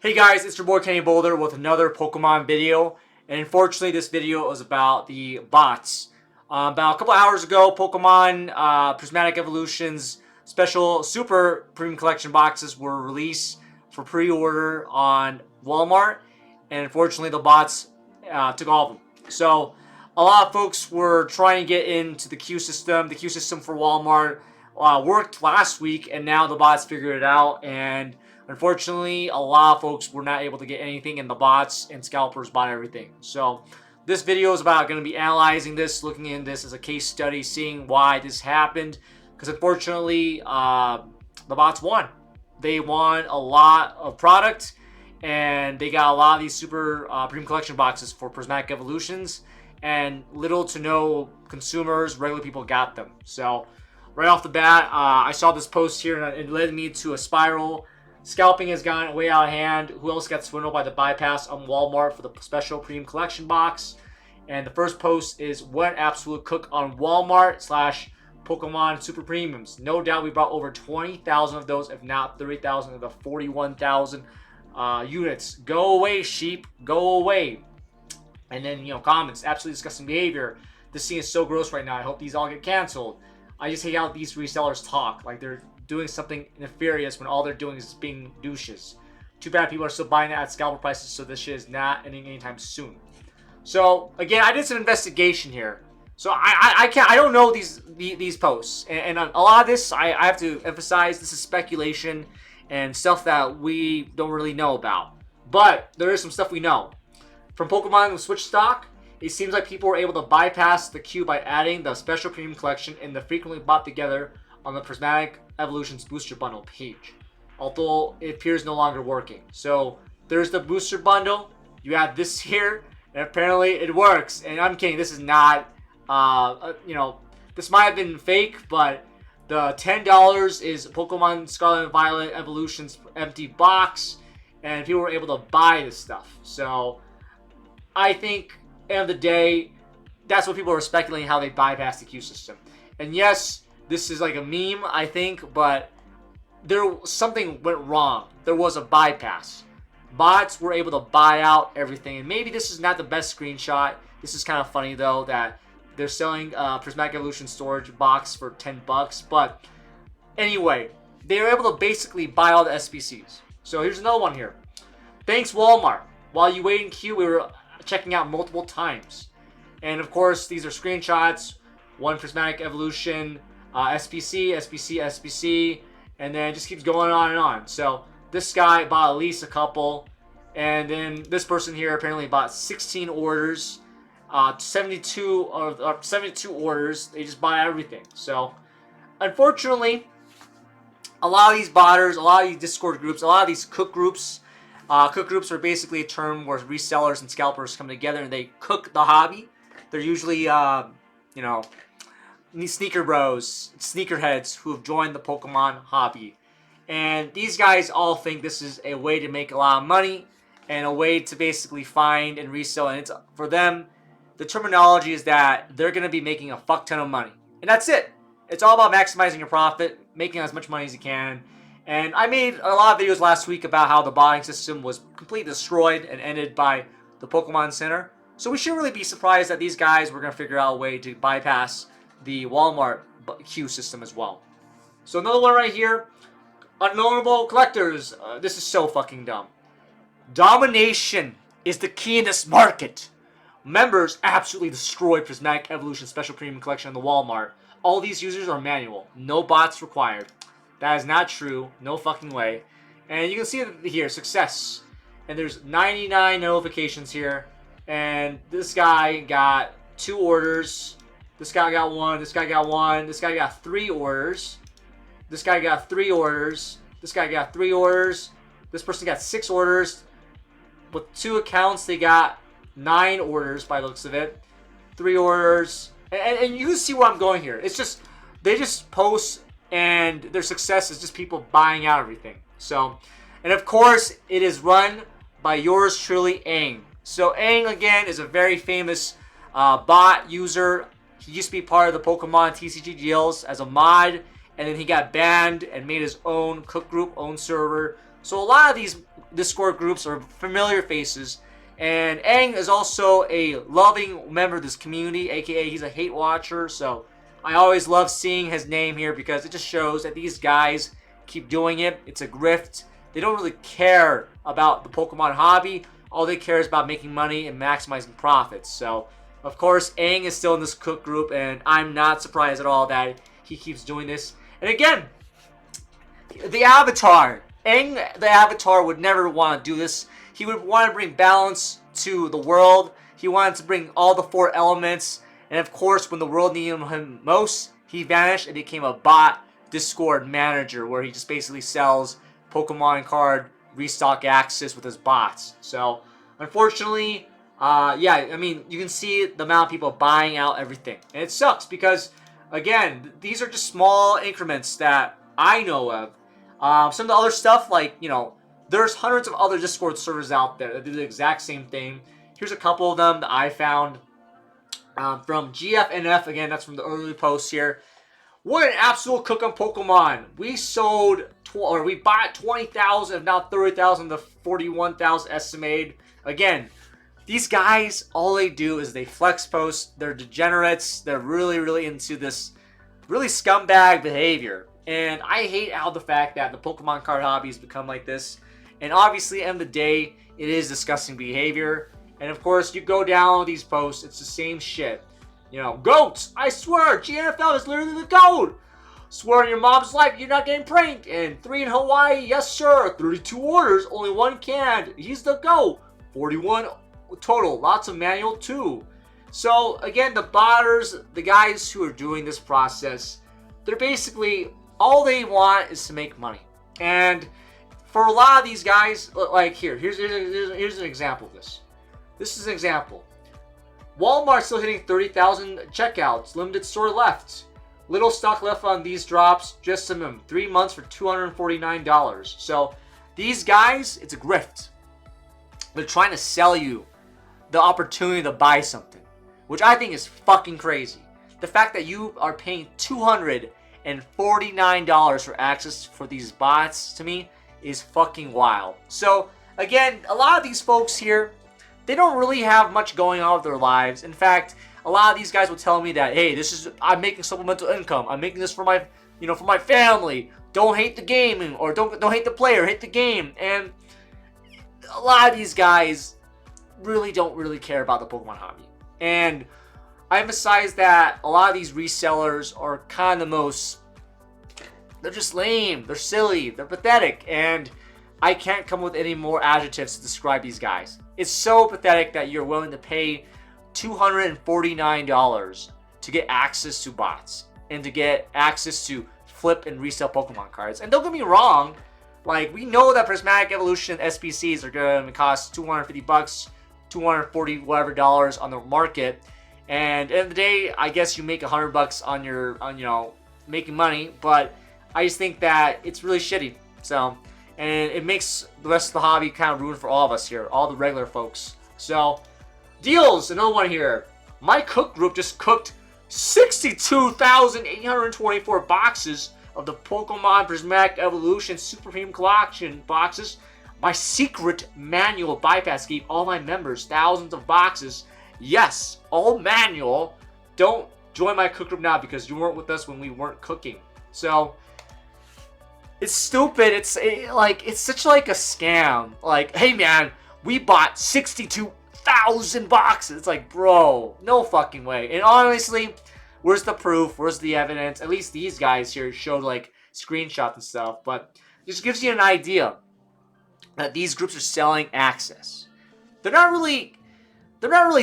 Hey guys, it's your boy Kenny Boulder with another Pokemon video, and unfortunately this video is about the bots. About a couple hours ago, Pokemon Prismatic Evolution's special Super Premium Collection boxes were released for pre-order on Walmart, and unfortunately the bots took all of them. So a lot of folks were trying to get into the queue system. The queue system for Walmart worked last week, and now the bots figured it out, and unfortunately, a lot of folks were not able to get anything, and the bots and scalpers bought everything. So this video is about going to be analyzing this, looking in this as a case study, seeing why this happened. Because unfortunately, the bots won. They won a lot of product, and they got a lot of these super premium collection boxes for Prismatic Evolutions, and little to no consumers, regular people got them. So right off the bat, I saw this post here, and it led me to a spiral. Scalping has gone way out of hand. Who else got swindled by the bypass on Walmart for the special premium collection box? And the first post is what absolute cook on Walmart / Pokemon Super Premiums. No doubt we brought over 20,000 of those, if not 30,000 of the 41,000 units. Go away, sheep. Go away. And then, comments. Absolutely disgusting behavior. This scene is so gross right now. I hope these all get canceled. I just hate how these resellers talk. Like they're doing something nefarious when all they're doing is being douches. Too bad people are still buying it at scalper prices, so this shit is not ending anytime soon. So again, I did some investigation here. So I don't know these posts, and a lot of this I have to emphasize, this is speculation and stuff that we don't really know about. But there is some stuff we know. From Pokemon Switch stock, it seems like people were able to bypass the queue by adding the special premium collection and the frequently bought together on the Prismatic Evolution's booster bundle page, although it appears no longer working. So there's the booster bundle. You have this here, and apparently it works. And I'm kidding. This is not, this might have been fake, but the $10 is Pokemon Scarlet and Violet Evolution's empty box, and people were able to buy this stuff. So I think, end of the day, that's what people are speculating, how they bypass the queue system. And yes, this is like a meme, I think, but something went wrong. There was a bypass. Bots were able to buy out everything, and maybe this is not the best screenshot. This is kind of funny though that they're selling Prismatic Evolution storage box for $10. But anyway, they were able to basically buy all the SBCs. So here's another one here. Thanks Walmart. While you wait in queue, we were checking out multiple times, and of course these are screenshots. One Prismatic Evolution. SPC, and then it just keeps going on and on. So this guy bought at least a couple, and then this person here apparently bought 16 orders, 72 orders. They just buy everything. So unfortunately, a lot of these botters, a lot of these Discord groups, a lot of these cook groups are basically a term where resellers and scalpers come together and they cook the hobby. They're usually sneaker bros, sneakerheads who have joined the Pokemon hobby. And these guys all think this is a way to make a lot of money and a way to basically find and resell. And it's, for them, the terminology is that they're going to be making a fuck ton of money. And that's it. It's all about maximizing your profit, making as much money as you can. And I made a lot of videos last week about how the botting system was completely destroyed and ended by the Pokemon Center. So we shouldn't really be surprised that these guys were going to figure out a way to bypass the Walmart queue system as well. So another one right here. Unknowable collectors. This is so fucking dumb. Domination is the key in this market. Members absolutely destroy Prismatic Evolution Special Premium Collection on the Walmart. All these users are manual. No bots required. That is not true. No fucking way. And you can see here, success. And there's 99 notifications here. And this guy got 2 orders. This guy got 1, this guy got 1, this guy got 3 orders. This guy got 3 orders. This guy got 3 orders. This person got 6 orders. With 2 accounts, they got 9 orders by the looks of it. 3 orders. And you can see where I'm going here. It's just, they just post, and their success is just people buying out everything. So, and of course, it is run by yours truly, Aang. So Aang, again, is a very famous bot user. He used to be part of the Pokemon TCG deals as a mod, and then he got banned and made his own cook group, own server. So a lot of these Discord groups are familiar faces. And Aang is also a loving member of this community, aka he's a hate watcher. So I always love seeing his name here because it just shows that these guys keep doing it. It's a grift. They don't really care about the Pokemon hobby. All they care is about making money and maximizing profits. So, of course, Aang is still in this cook group, and I'm not surprised at all that he keeps doing this. And again, the Avatar. Aang, the Avatar, would never want to do this. He would want to bring balance to the world. He wanted to bring all the 4 elements. And of course, when the world needed him most, he vanished and became a bot Discord manager where he just basically sells Pokemon card restock access with his bots. So, unfortunately, yeah, I mean, you can see the amount of people buying out everything. And it sucks because, again, these are just small increments that I know of. Some of the other stuff, like, you know, there's hundreds of other Discord servers out there that do the exact same thing. Here's a couple of them that I found. From GFNF, again, that's from the early posts here. What an absolute cook on Pokemon. We sold, or we bought 20,000, if not 30,000 to 41,000 estimated. Again, these guys, all they do is they flex post. They're degenerates. They're really, really into this really scumbag behavior. And I hate how the fact that the Pokemon card hobby has become like this. And obviously, at the end of the day, it is disgusting behavior. And of course, you go down these posts, it's the same shit. You know, goats! I swear, GNFL is literally the GOAT! Swear on your mom's life you're not getting pranked! And 3 in Hawaii, yes sir! 32 orders, only 1 canned. He's the GOAT! 41 total, lots of manual too. So, again, the botters, the guys who are doing this process, they're basically, all they want is to make money. And for a lot of these guys, like here's an example of this. This is an example. Walmart's still hitting 30,000 checkouts. Limited store left. Little stock left on these drops. Just a minimum. 3 months for $249. So these guys, it's a grift. They're trying to sell you the opportunity to buy something, which I think is fucking crazy. The fact that you are paying $249 for access for these bots, to me, is fucking wild. So again, a lot of these folks here, they don't really have much going on with their lives. In fact, a lot of these guys will tell me that, hey, I'm making supplemental income. I'm making this for my, for my family. Don't hate the game, or don't hate the player, hate the game. And a lot of these guys really don't really care about the Pokemon hobby. And I emphasize that a lot of these resellers are kind of the most, they're just lame, they're silly, they're pathetic, and I can't come with any more adjectives to describe these guys. It's so pathetic that you're willing to pay $249 to get access to bots and to get access to flip and resell Pokemon cards. And don't get me wrong, like, we know that Prismatic Evolution SPCs are going to cost $250, 240 whatever dollars on the market. And at the end of the day, I guess you make $100 on making money, but I just think that it's really shitty. So, and it makes the rest of the hobby kind of ruined for all of us here, all the regular folks. So, deals, another one here. My cook group just cooked 62,824 boxes of the Pokemon Prismatic Evolution Super Premium Collection boxes. My secret manual bypass gave all my members thousands of boxes. Yes, all manual. Don't join my cook group now because you weren't with us when we weren't cooking. So, it's stupid. It's such like a scam. Like, hey man, we bought 62,000 boxes. It's like, bro, no fucking way. And honestly, where's the proof? Where's the evidence? At least these guys here showed like screenshots and stuff. But it just gives you an idea that these groups are selling access. They're not really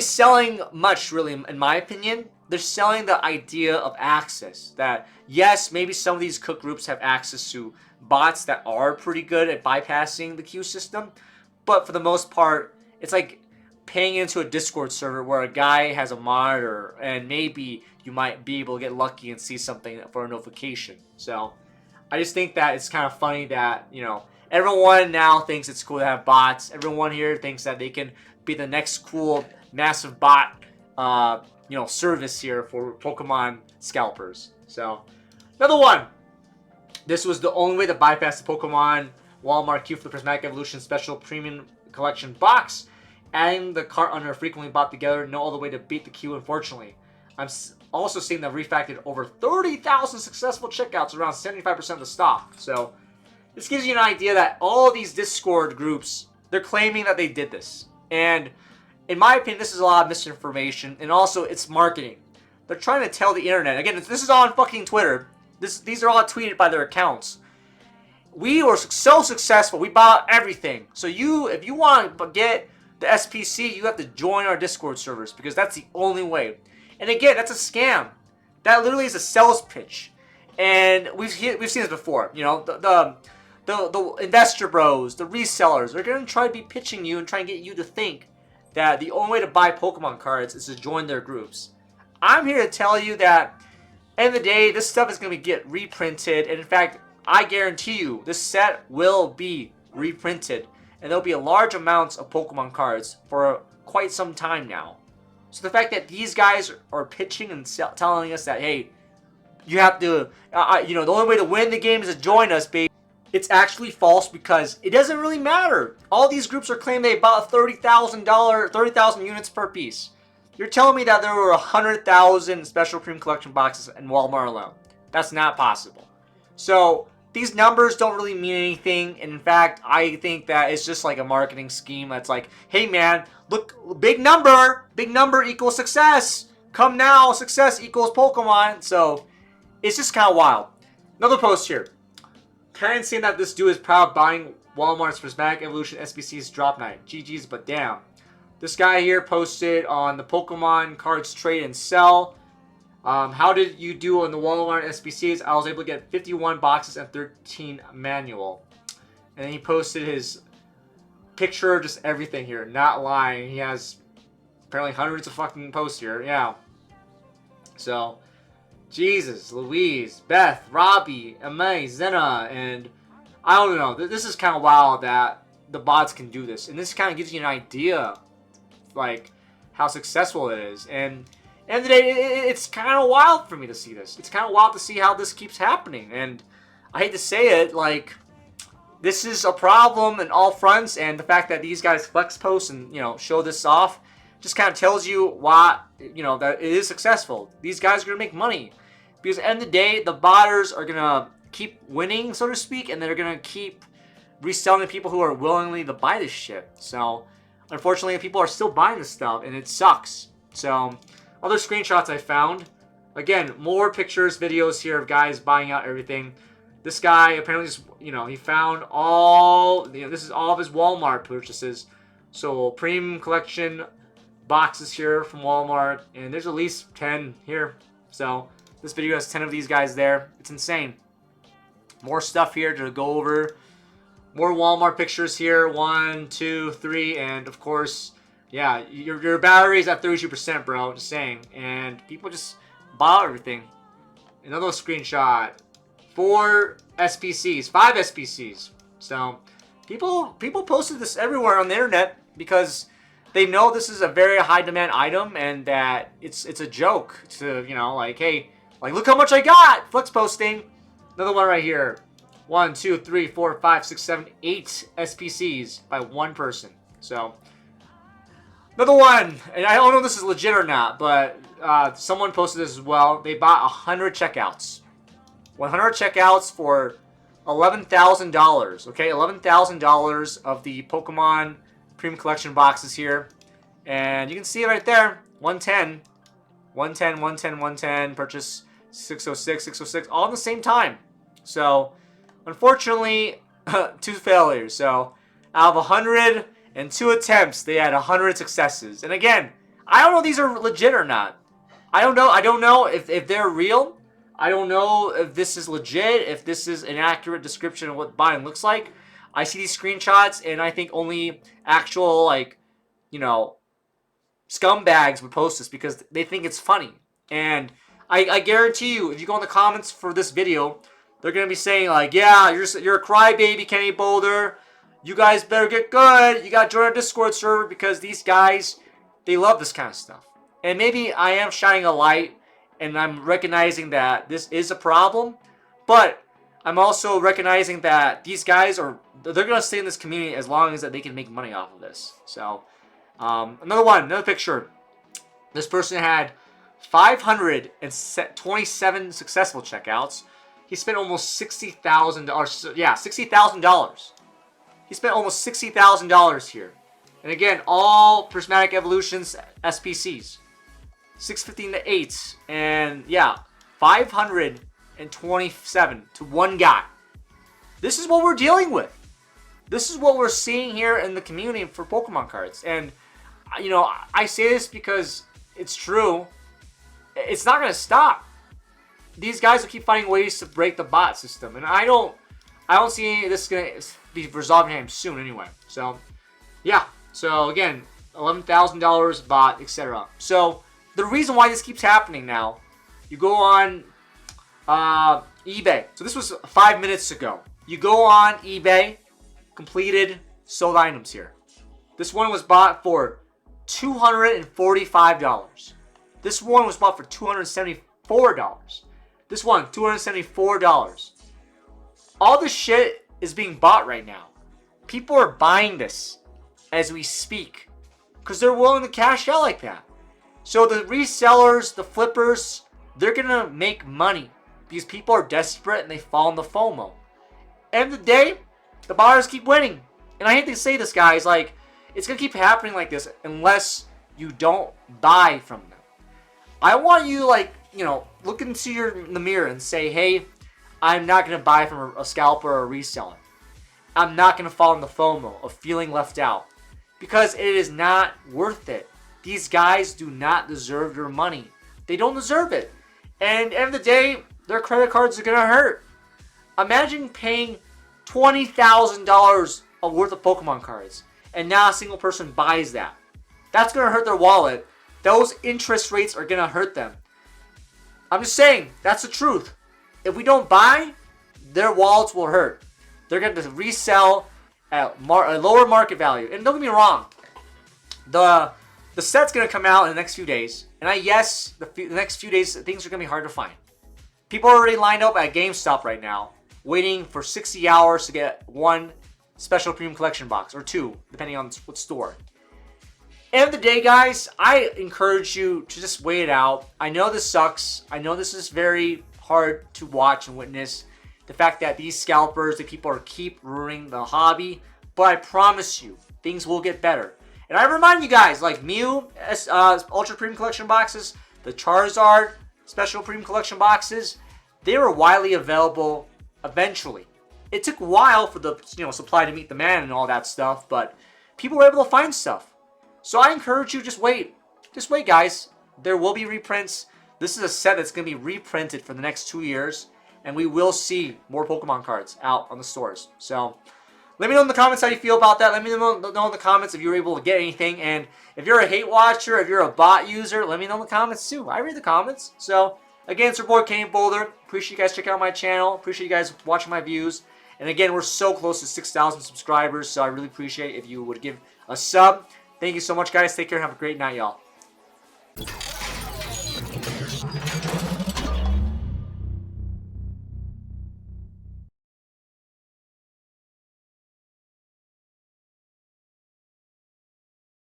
selling much, really, in my opinion. They're selling the idea of access. That, yes, maybe some of these cook groups have access to bots that are pretty good at bypassing the queue system. But for the most part, it's like paying into a Discord server where a guy has a monitor and maybe you might be able to get lucky and see something for a notification. So I just think that it's kind of funny that, everyone now thinks it's cool to have bots. Everyone here thinks that they can be the next cool massive bot service here for Pokemon Scalpers. So, another one. This was the only way to bypass the Pokemon Walmart queue for the Prismatic Evolution Special Premium Collection box. Adding the cart under frequently bought together, no other way to beat the queue, unfortunately. I'm also seeing that refactored over 30,000 successful checkouts, around 75% of the stock. So this gives you an idea that all of these Discord groups, they're claiming that they did this. And in my opinion, this is a lot of misinformation, and also it's marketing. They're trying to tell the internet. Again, this is on fucking Twitter. These are all tweeted by their accounts. We were so successful. We bought everything. So if you want to get the SPC, you have to join our Discord servers, because that's the only way. And again, that's a scam. That literally is a sales pitch. And we've seen this before. You know, the investor bros, the resellers, they're going to try to be pitching you and try and get you to think that the only way to buy Pokemon cards is to join their groups. I'm here to tell you that, end of the day, this stuff is going to get reprinted. And in fact, I guarantee you, this set will be reprinted. And there'll be a large amounts of Pokemon cards for quite some time now. So the fact that these guys are pitching and telling us that, hey, you have to, you know, the only way to win the game is to join us, baby. It's actually false, because it doesn't really matter. All these groups are claiming they bought $30,000 units per piece. You're telling me that there were 100,000 Special Premium Collection boxes in Walmart alone. That's not possible. So these numbers don't really mean anything. And in fact, I think that it's just like a marketing scheme that's like, hey man, look, big number equals success. Come now, success equals Pokemon. So it's just kind of wild. Another post here. Kind of saying that this dude is proud of buying Walmart's Prismatic Evolution SBC's drop night. GG's, but damn. This guy here posted on the Pokemon cards trade and sell. How did you do on the Walmart SBCs? I was able to get 51 boxes and 13 manual. And then he posted his picture, just everything here. Not lying. He has apparently hundreds of fucking posts here. Yeah. So, Jesus, Louise, Beth, Robbie, Amay, Zena, and I don't know. This is kind of wild that the bots can do this. And this kind of gives you an idea, like, how successful it is. And at the end of the day, it's kind of wild for me to see this. It's kind of wild to see how this keeps happening. And I hate to say it, like, this is a problem in all fronts. And the fact that these guys flex post and, you know, show this off just kind of tells you why, you know, that it is successful. These guys are going to make money. Because at the end of the day, the botters are going to keep winning, so to speak. And they're going to keep reselling to people who are willingly to buy this shit. So, unfortunately, people are still buying this stuff. And it sucks. So, other screenshots I found. Again, more pictures, videos here of guys buying out everything. This guy apparently just, you know, he found all, you know, this is all of his Walmart purchases. So, premium collection boxes here from Walmart. And there's at least 10 here. So, this video has 10 of these guys there. It's insane. More stuff here to go over. More Walmart pictures here. 1, 2, 3, and of course, yeah, your battery's at 32%, bro. Just saying. And people just buy everything. Another screenshot. 4 SPCs. 5 SPCs. So, people posted this everywhere on the internet because they know this is a very high demand item and that it's a joke to, you know, like, hey, like, look how much I got! Flex posting. Another one right here. 1, 2, 3, 4, 5, 6, 7, 8 SPCs by one person. So, another one. And I don't know if this is legit or not, but someone posted this as well. They bought 100 checkouts. 100 checkouts for $11,000. Okay, $11,000 of the Pokemon Premium Collection boxes here. And you can see it right there. 110. 110, 110, 110. Purchase 606, 606. All at the same time. So, unfortunately, 2 failures. So, out of 102 attempts, they had 100 successes. And again, I don't know if these are legit or not. I don't know if they're real. I don't know if this is legit, if this is an accurate description of what buying looks like. I see these screenshots, and I think only actual, like, you know, scumbags would post this because they think it's funny. And I guarantee you, if you go in the comments for this video, they're going to be saying, like, yeah, you're a crybaby, Kenny Boulder. You guys better get good. You got to join our Discord server because these guys, they love this kind of stuff. And maybe I am shining a light and I'm recognizing that this is a problem. But I'm also recognizing that these guys they're going to stay in this community as long as that they can make money off of this. So, another picture. This person had 527 successful checkouts. He spent almost $60,000. Yeah, $60,000. He spent almost $60,000 here. And again, all Prismatic Evolutions SPCs. 615 to 8. And yeah, 527 to one guy. This is what we're dealing with. This is what we're seeing here in the community for Pokemon cards. And, you know, I say this because it's true. It's not going to stop. These guys will keep finding ways to break the bot system. And I don't see this going to be resolved anytime soon anyway. So, yeah. So, again, $11,000 bot, etc. So, the reason why this keeps happening now, you go on eBay. So, this was 5 minutes ago. You go on eBay, completed, sold items here. This one was bought for $245. This one was bought for $274. This one, $274. All this shit is being bought right now. People are buying this as we speak because they're willing to cash out like that. So the resellers, the flippers, they're going to make money because people are desperate and they fall in the FOMO. End of the day, the buyers keep winning. And I hate to say this, guys, like, it's going to keep happening like this unless you don't buy from them. I want you, like, you know, look into the mirror and say, hey, I'm not going to buy from a scalper or a reseller. I'm not going to fall in the FOMO of feeling left out because it is not worth it. These guys do not deserve your money. They don't deserve it. And at the end of the day, their credit cards are going to hurt. Imagine paying $20,000 worth of Pokemon cards and now a single person buys that. That's going to hurt their wallet. Those interest rates are going to hurt them. I'm just saying, that's the truth. If we don't buy, their wallets will hurt. They're going to resell at a lower market value. And don't get me wrong, the set's going to come out in the next few days. And the next few days, things are going to be hard to find. People are already lined up at GameStop right now, waiting for 60 hours to get one special premium collection box, or two, depending on what store. End of the day, guys, I encourage you to just wait it out. I know this sucks. I know this is very hard to watch and witness. The fact that these scalpers, the people keep ruining the hobby. But I promise you, things will get better. And I remind you guys, like Mew Ultra Premium Collection boxes, the Charizard Special Premium Collection boxes, they were widely available eventually. It took a while for the supply to meet demand and all that stuff, but people were able to find stuff. So I encourage you, just wait. Just wait, guys. There will be reprints. This is a set that's going to be reprinted for the next 2 years. And we will see more Pokemon cards out on the stores. So let me know in the comments how you feel about that. Let me know in the comments if you were able to get anything. And if you're a hate watcher, if you're a bot user, let me know in the comments too. I read the comments. So again, it's your boy Kane Boulder. Appreciate you guys checking out my channel. Appreciate you guys watching my views. And again, we're so close to 6,000 subscribers. So I really appreciate if you would give a sub. Thank you so much, guys. Take care and have a great night, y'all.